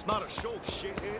It's not a show, shithead.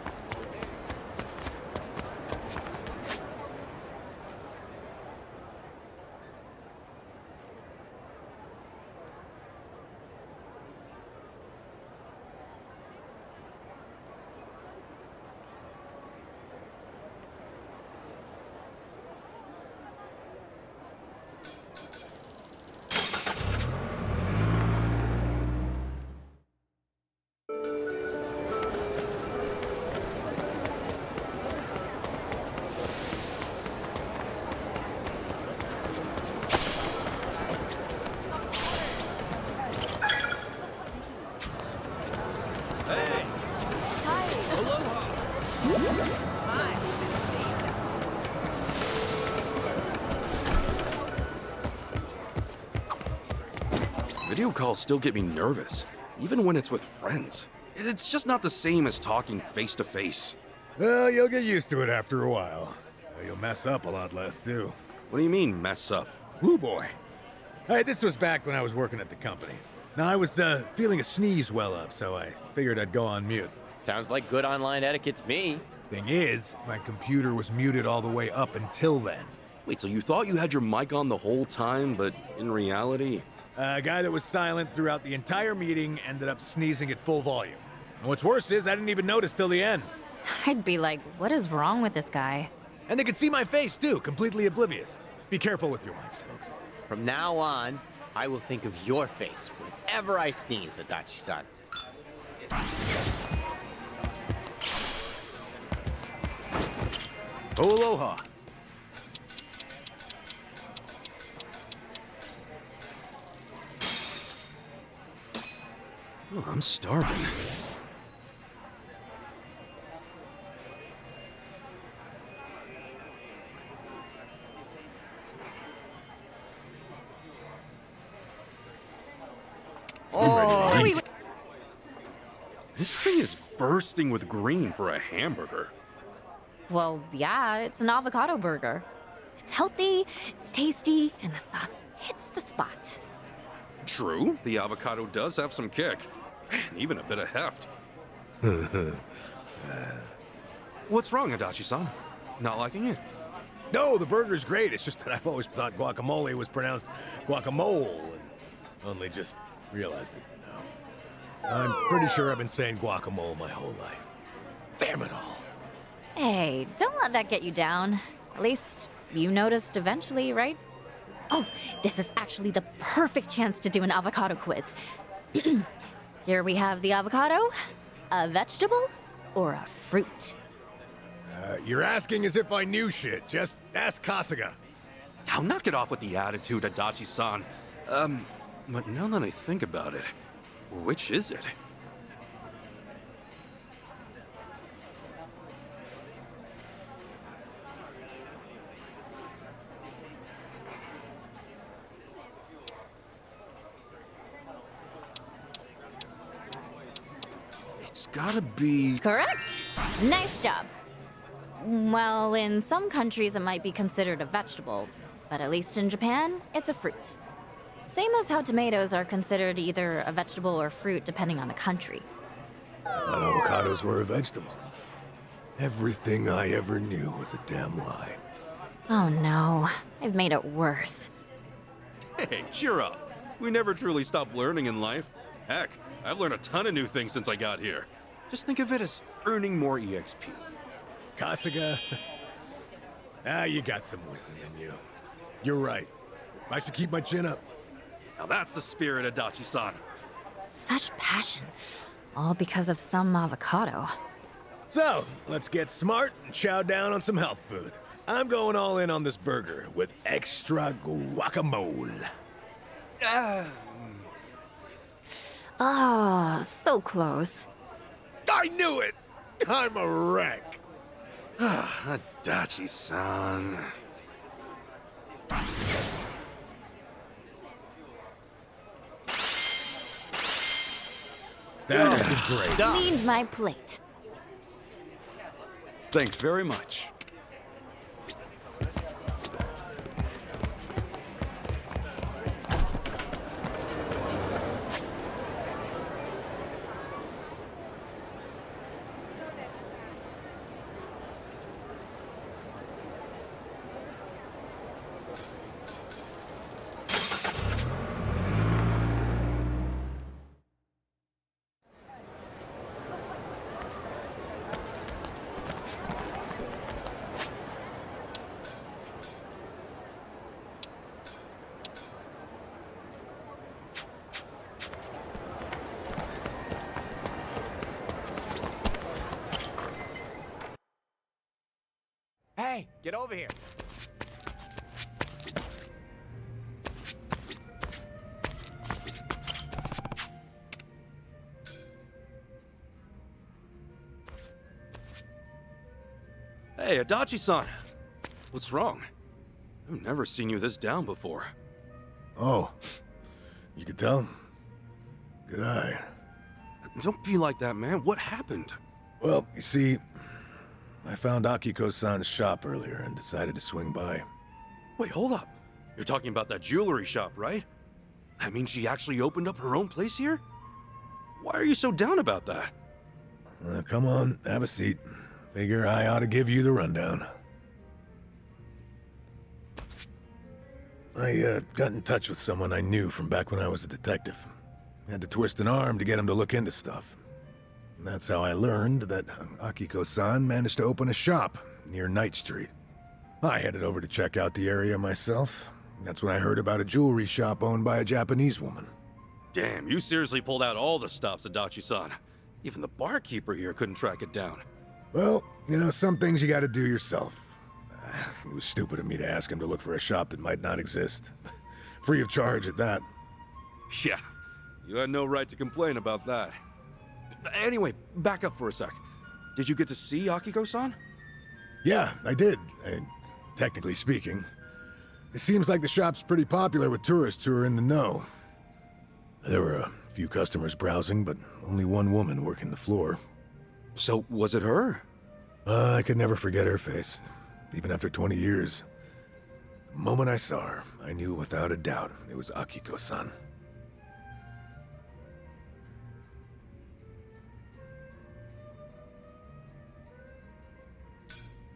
Video calls still get me nervous, even when it's with friends. It's just not the same as talking face to face. Well, you'll get used to it after a while. You'll mess up a lot less, too. What do you mean, mess up? Woo boy. Hey, this was back when I was working at the company. Now, I was feeling a sneeze well up, so I figured I'd go on mute. Sounds like good online etiquette to me. Thing is, my computer was muted all the way up until then. Wait, so you thought you had your mic on the whole time, but in reality? A guy that was silent throughout the entire meeting ended up sneezing at full volume. And what's worse is, I didn't even notice till the end. I'd be like, what is wrong with this guy? And they could see my face, too, completely oblivious. Be careful with your mics, folks. From now on, I will think of your face whenever I sneeze, Adachi-san. Oh, aloha. Oh, I'm starving. Oh, This thing is bursting with green for a hamburger. Well, yeah, it's an avocado burger. It's healthy, it's tasty, and the sauce hits the spot. True, the avocado does have some kick, and even a bit of heft. What's wrong, Adachi-san? Not liking it? No, the burger's great. It's just that I've always thought guacamole was pronounced guacamole, and only just realized it now. I'm pretty sure I've been saying guacamole my whole life. Damn it all. Hey, don't let that get you down. At least you noticed eventually, right? Oh, this is actually the perfect chance to do an avocado quiz. Here we have the avocado, a vegetable, or a fruit. You're asking as if I knew shit. Just ask Kasuga. Now, knock it off with the attitude, Adachi-san. But now that I think about it, which is it? It's gotta be... Correct! Nice job. Well, in some countries it might be considered a vegetable, but at least in Japan, it's a fruit. Same as how tomatoes are considered either a vegetable or fruit depending on the country. I thought avocados were a vegetable. Everything I ever knew was a damn lie. Oh no, I've made it worse. Hey, cheer up. We never truly stop learning in life. Heck, I've learned a ton of new things since I got here. Just think of it as earning more EXP. Kasuga, you got some wisdom in you. You're right. I should keep my chin up. Now that's the spirit, Adachi-san. Such passion, all because of some avocado. So, let's get smart and chow down on some health food. I'm going all in on this burger with extra guacamole. Ah, so close. I knew it! I'm a wreck. Adachi-san. That was great. Cleaned my plate. Thanks very much. Get over here. Hey, Adachi-san. What's wrong? I've never seen you this down before. Oh, you could tell? Good eye. Don't be like that, man. What happened? Well, you see, I found Akiko-san's shop earlier and decided to swing by. Wait, hold up. You're talking about that jewelry shop, right? That means she actually opened up her own place here? Why are you so down about that? Come on, have a seat. Figure I ought to give you the rundown. I got in touch with someone I knew from back when I was a detective. Had to twist an arm to get him to look into stuff. And that's how I learned that Akiko-san managed to open a shop near Knight Street. I headed over to check out the area myself. That's when I heard about a jewelry shop owned by a Japanese woman. Damn, you seriously pulled out all the stops, Adachi-san. Even the barkeeper here couldn't track it down. Well, you know, some things you gotta do yourself. It was stupid of me to ask him to look for a shop that might not exist. Free of charge at that. Yeah, you had no right to complain about that. Anyway, back up for a sec. Did you get to see Akiko-san? Yeah, I did. Technically speaking. It seems like the shop's pretty popular with tourists who are in the know. There were a few customers browsing, but only one woman working the floor. So, was it her? I could never forget her face, even after 20 years. The moment I saw her, I knew without a doubt it was Akiko-san.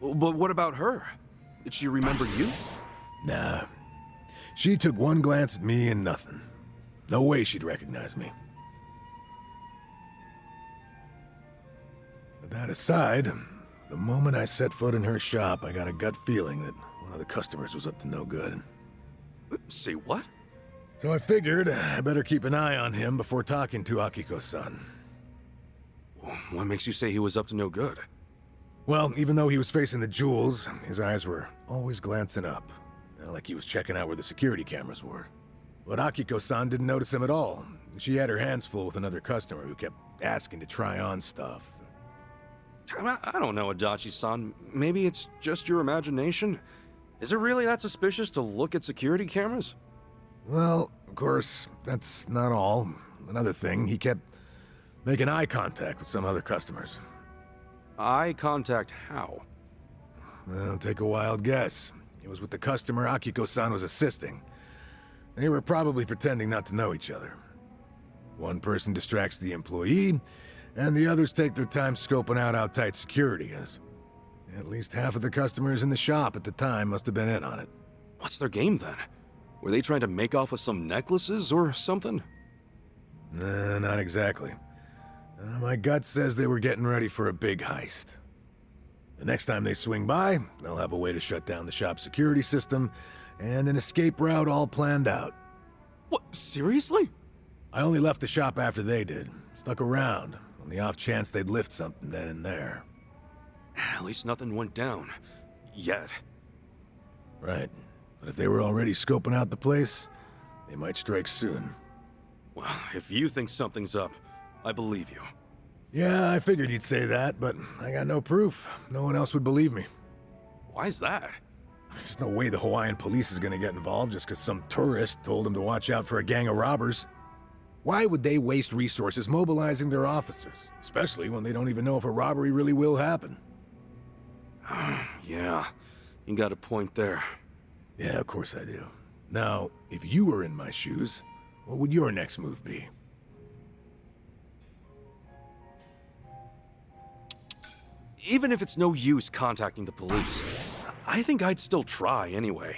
But what about her? Did she remember you? Nah. She took one glance at me and nothing. No way she'd recognize me. But that aside, the moment I set foot in her shop, I got a gut feeling that one of the customers was up to no good. Say what? So I figured I better keep an eye on him before talking to Akiko-san. What makes you say he was up to no good? Well, even though he was facing the jewels, his eyes were always glancing up, like he was checking out where the security cameras were. But Akiko-san didn't notice him at all. She had her hands full with another customer who kept asking to try on stuff. I don't know, Adachi-san. Maybe it's just your imagination. Is it really that suspicious to look at security cameras? Well, of course, that's not all. Another thing, he kept making eye contact with some other customers. Eye contact how? Well, take a wild guess. It was with the customer Akiko-san was assisting. They were probably pretending not to know each other. One person distracts the employee, and the others take their time scoping out how tight security is. At least half of the customers in the shop at the time must have been in on it. What's their game then? Were they trying to make off with some necklaces or something? Nah, not exactly. My gut says they were getting ready for a big heist. The next time they swing by, they'll have a way to shut down the shop's security system and an escape route all planned out. What, seriously? I only left the shop after they did. Stuck around, on the off chance they'd lift something then and there. At least nothing went down. Yet. Right. But if they were already scoping out the place, they might strike soon. Well, if you think something's up, I believe you. Yeah, I figured you'd say that, but I got no proof. No one else would believe me. Why's that? There's no way the Hawaiian police is gonna get involved just because some tourist told them to watch out for a gang of robbers. Why would they waste resources mobilizing their officers? Especially when they don't even know if a robbery really will happen. Yeah, you got a point there. Yeah, of course I do. Now, if you were in my shoes, what would your next move be? Even if it's no use contacting the police, I think I'd still try anyway.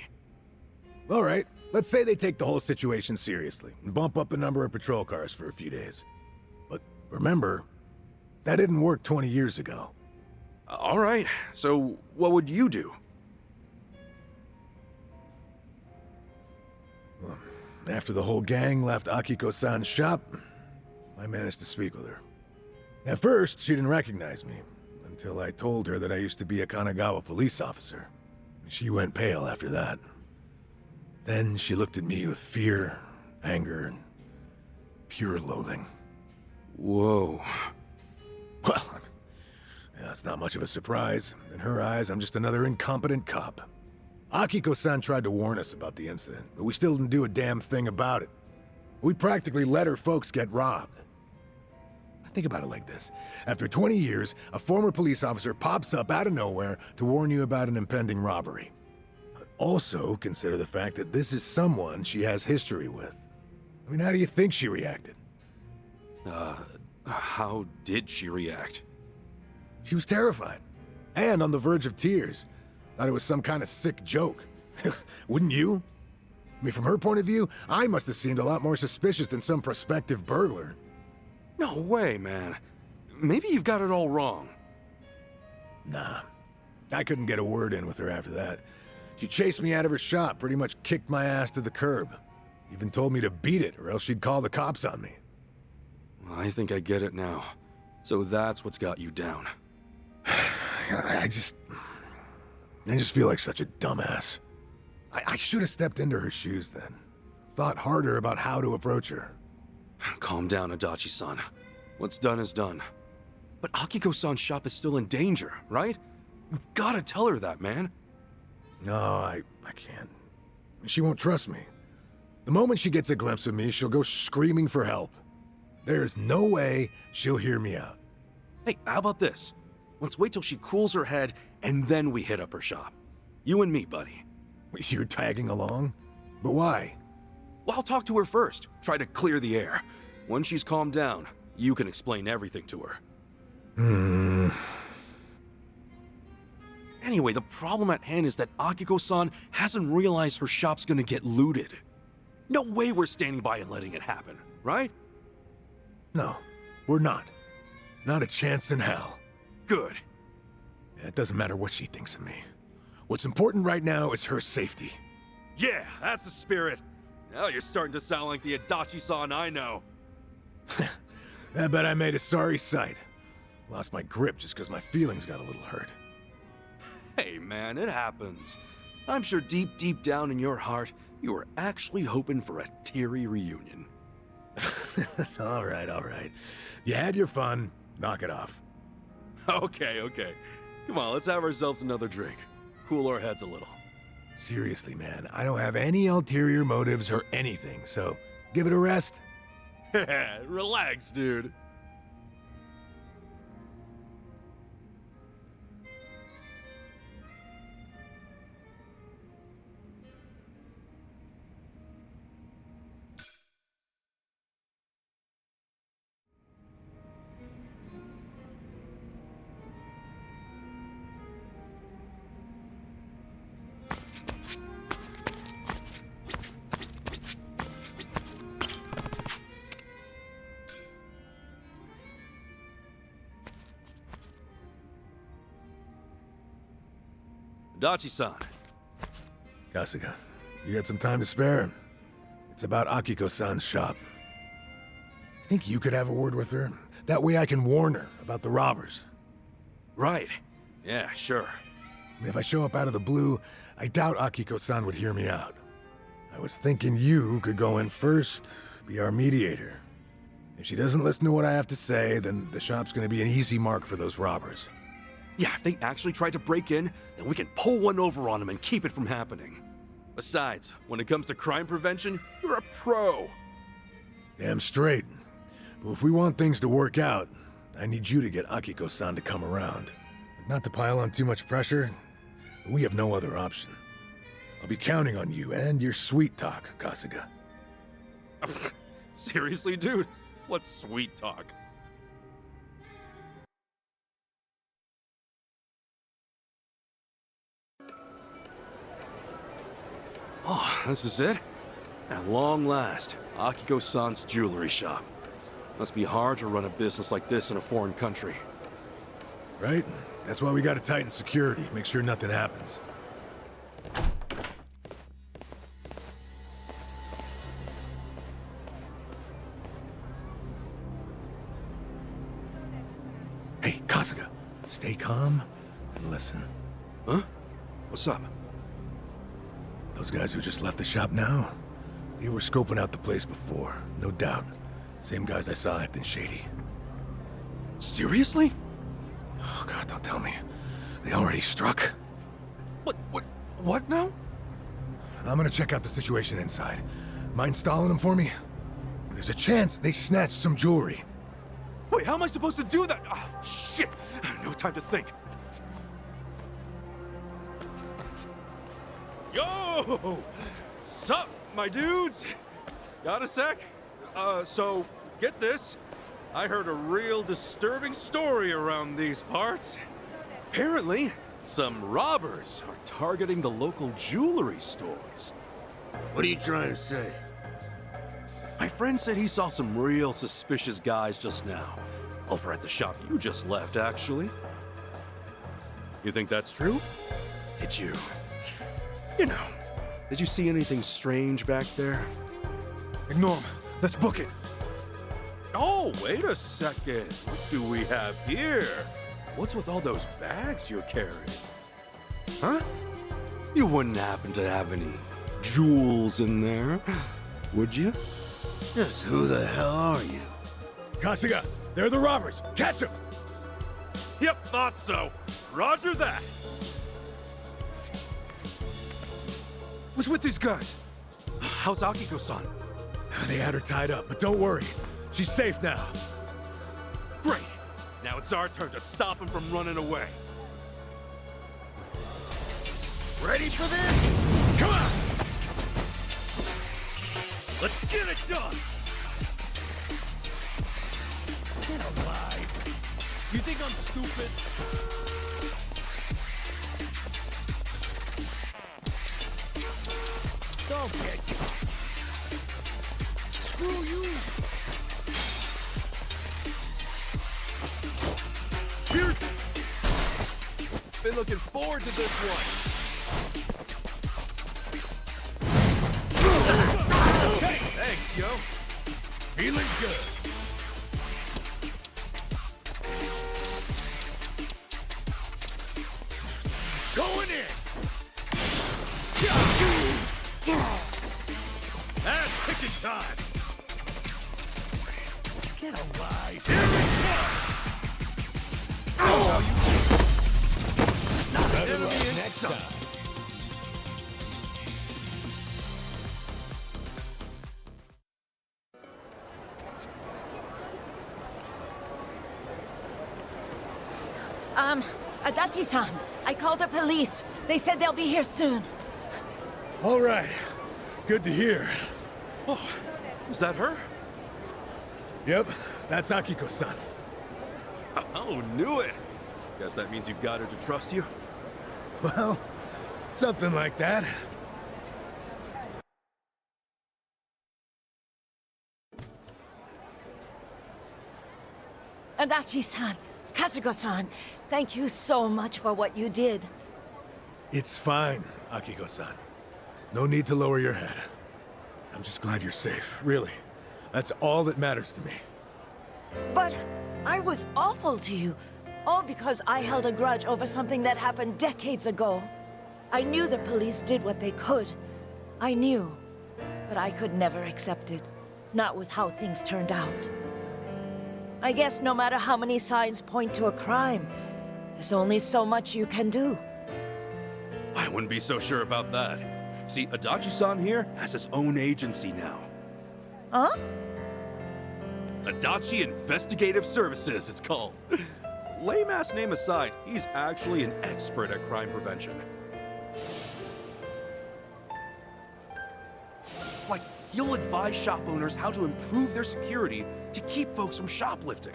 All right, let's say they take the whole situation seriously and bump up the number of patrol cars for a few days. But remember, that didn't work 20 years ago. All right, so what would you do? Well, after the whole gang left Akiko-san's shop, I managed to speak with her. At first, she didn't recognize me, until I told her that I used to be a Kanagawa police officer. She went pale after that. Then she looked at me with fear, anger, and pure loathing. Whoa. Well, that's not much of a surprise. In her eyes, I'm just another incompetent cop. Akiko-san tried to warn us about the incident, but we still didn't do a damn thing about it. We practically let her folks get robbed. Think about it like this. After 20 years, a former police officer pops up out of nowhere to warn you about an impending robbery. Also, consider the fact that this is someone she has history with. I mean, how do you think she reacted? How did she react? She was terrified. And on the verge of tears. Thought it was some kind of sick joke. Wouldn't you? I mean, from her point of view, I must have seemed a lot more suspicious than some prospective burglar. No way, man. Maybe you've got it all wrong. Nah. I couldn't get a word in with her after that. She chased me out of her shop, pretty much kicked my ass to the curb. Even told me to beat it, or else she'd call the cops on me. I think I get it now. So that's what's got you down. I just feel like such a dumbass. I should have stepped into her shoes then. Thought harder about how to approach her. Calm down, Adachi-san. What's done is done. But Akiko-san's shop is still in danger, right? You've gotta tell her that, man. No, I can't. She won't trust me. The moment she gets a glimpse of me, she'll go screaming for help. There's no way she'll hear me out. Hey, how about this? Let's wait till she cools her head, and then we hit up her shop. You and me, buddy. You're tagging along? But why? Well, I'll talk to her first. Try to clear the air. Once she's calmed down, you can explain everything to her. Anyway, the problem at hand is that Akiko-san hasn't realized her shop's gonna get looted. No way we're standing by and letting it happen, right? No, we're not. Not a chance in hell. Good. It doesn't matter what she thinks of me. What's important right now is her safety. Yeah, that's the spirit. Now you're starting to sound like the Adachi-san I know. I bet I made a sorry sight. Lost my grip just because my feelings got a little hurt. Hey man, it happens. I'm sure deep down in your heart, you were actually hoping for a teary reunion. All right. You had your fun. Knock it off. Okay. Come on, let's have ourselves another drink. Cool our heads a little. Seriously, man, I don't have any ulterior motives or anything, so give it a rest. Relax, dude. Dachi-san. Kasuga, you got some time to spare? It's about Akiko-san's shop. Think you could have a word with her? That way I can warn her about the robbers. Right. Yeah, sure. I mean, if I show up out of the blue, I doubt Akiko-san would hear me out. I was thinking you could go in first, be our mediator. If she doesn't listen to what I have to say, then the shop's gonna be an easy mark for those robbers. Yeah, if they actually try to break in, then we can pull one over on them and keep it from happening. Besides, when it comes to crime prevention, you're a pro. Damn straight. But if we want things to work out, I need you to get Akiko-san to come around. Not to pile on too much pressure, but we have no other option. I'll be counting on you and your sweet talk, Kasuga. Seriously, dude? What sweet talk? Oh, this is it? At long last, Akiko-san's jewelry shop. Must be hard to run a business like this in a foreign country. Right? That's why we gotta tighten security, make sure nothing happens. Hey, Kasuga, stay calm and listen. Huh? What's up? Those guys who just left the shop now, they were scoping out the place before, no doubt. Same guys I saw acting shady. Seriously? Oh God, don't tell me. They already struck? What now? I'm gonna check out the situation inside. Mind stalling them for me? There's a chance they snatched some jewelry. Wait, how am I supposed to do that? Oh, shit! No time to think. Yo! Sup, my dudes? Got a sec? So, get this. I heard a real disturbing story around these parts. Apparently, some robbers are targeting the local jewelry stores. What are you trying to say? My friend said he saw some real suspicious guys just now. Over at the shop you just left, actually. You think that's true? Did you? You know, did you see anything strange back there? Ignore him. Let's book it. Oh, wait a second. What do we have here? What's with all those bags you're carrying? Huh? You wouldn't happen to have any jewels in there, would you? Just who the hell are you? Kasuga, they're the robbers. Catch them! Yep, thought so. Roger that. What's with these guys? How's Akiko-san? They had her tied up, but don't worry. She's safe now. Great. Now it's our turn to stop him from running away. Ready for this? Come on! Let's get it done! Get alive. You think I'm stupid? Don't get Screw you! Here. Been looking forward to this one. Okay, thanks, yo. feeling good. Going in! That's kicking time! Get alive! Here it comes! Better luck next time. Adachi-san, I called the police. They said they'll be here soon. All right. Good to hear. Oh, is that her? Yep, that's Akiko-san. Oh, knew it. Guess that means you've got her to trust you. Well, something like that. Adachi-san, Kazuko-san, thank you so much for what you did. It's fine, Akiko-san. No need to lower your head. I'm just glad you're safe, really. That's all that matters to me. But I was awful to you. All because I held a grudge over something that happened decades ago. I knew the police did what they could. I knew. But I could never accept it. Not with how things turned out. I guess no matter how many signs point to a crime, there's only so much you can do. I wouldn't be so sure about that. See, Adachi-san here has his own agency now. Huh? Adachi Investigative Services, it's called. Lame-ass name aside, he's actually an expert at crime prevention. Like, he'll advise shop owners how to improve their security to keep folks from shoplifting.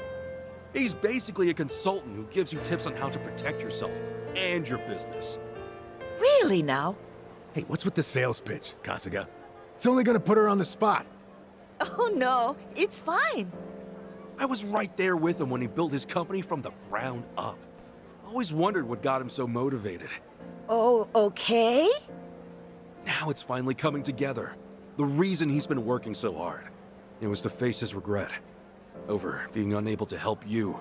He's basically a consultant who gives you tips on how to protect yourself and your business. Really now? Hey, what's with the sales pitch, Kasuga? It's only gonna put her on the spot. Oh no, it's fine. I was right there with him when he built his company from the ground up. Always wondered what got him so motivated. Oh, okay? Now it's finally coming together. The reason he's been working so hard. It was to face his regret over being unable to help you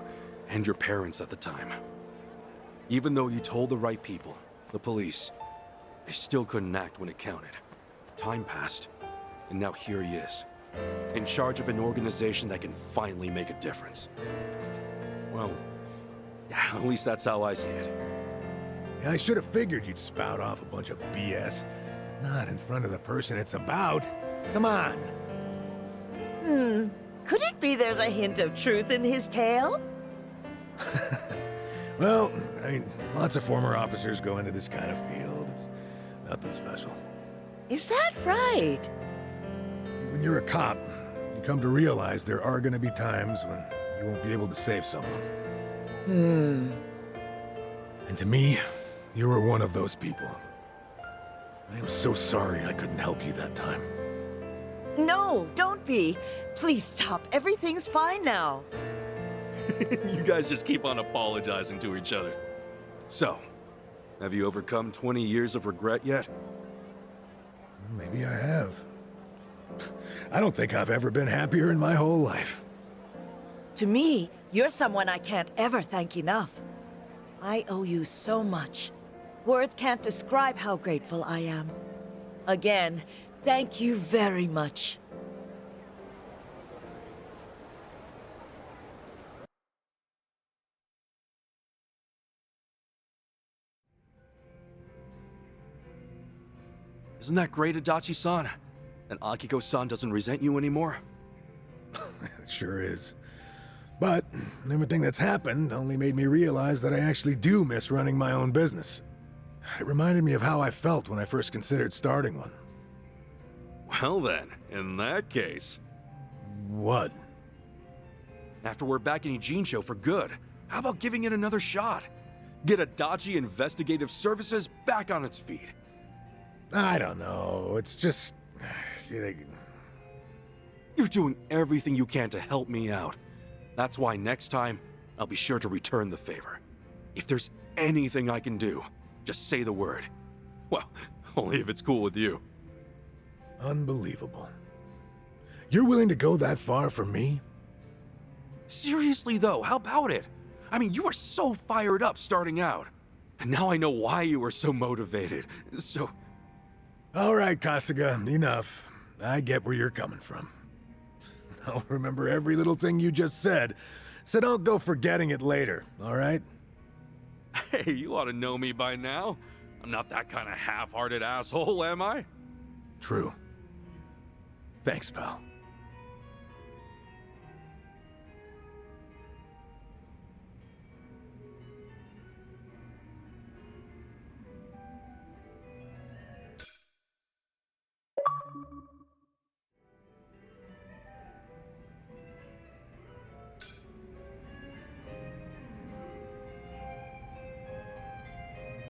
and your parents at the time. Even though you told the right people, the police, They still couldn't act when it counted. Time passed, and now here he is, in charge of an organization that can finally make a difference. Well, at least that's how I see it. Yeah, I should have figured you'd spout off a bunch of BS. Not in front of the person it's about. Come on. Could it be there's a hint of truth in his tale? Well, I mean, lots of former officers go into this kind of field. It's nothing special. Is that right? When you're a cop, you come to realize there are going to be times when you won't be able to save someone. And to me, you were one of those people. I am so sorry I couldn't help you that time. No, don't be. Please stop. Everything's fine now. You guys just keep on apologizing to each other. So, have you overcome 20 years of regret yet? Maybe I have. I don't think I've ever been happier in my whole life. To me, you're someone I can't ever thank enough. I owe you so much. Words can't describe how grateful I am. Again, thank you very much. Isn't that great, Adachi-san? And Akiko-san doesn't resent you anymore? It sure is. But everything that's happened only made me realize that I actually do miss running my own business. It reminded me of how I felt when I first considered starting one. Well then, in that case... What? After we're back in Ijincho for good, how about giving it another shot? Get Adachi Investigative Services back on its feet. I don't know. It's just... You're doing everything you can to help me out. That's why next time, I'll be sure to return the favor. If there's anything I can do, just say the word. Well, only if it's cool with you. Unbelievable. You're willing to go that far for me? Seriously though, how about it? I mean, you were so fired up starting out. And now I know why you were so motivated. So... All right, Kasuga, enough. I get where you're coming from. I'll remember every little thing you just said, so don't go forgetting it later, all right? Hey, you ought to know me by now. I'm not that kind of half-hearted asshole, am I? True. Thanks, pal.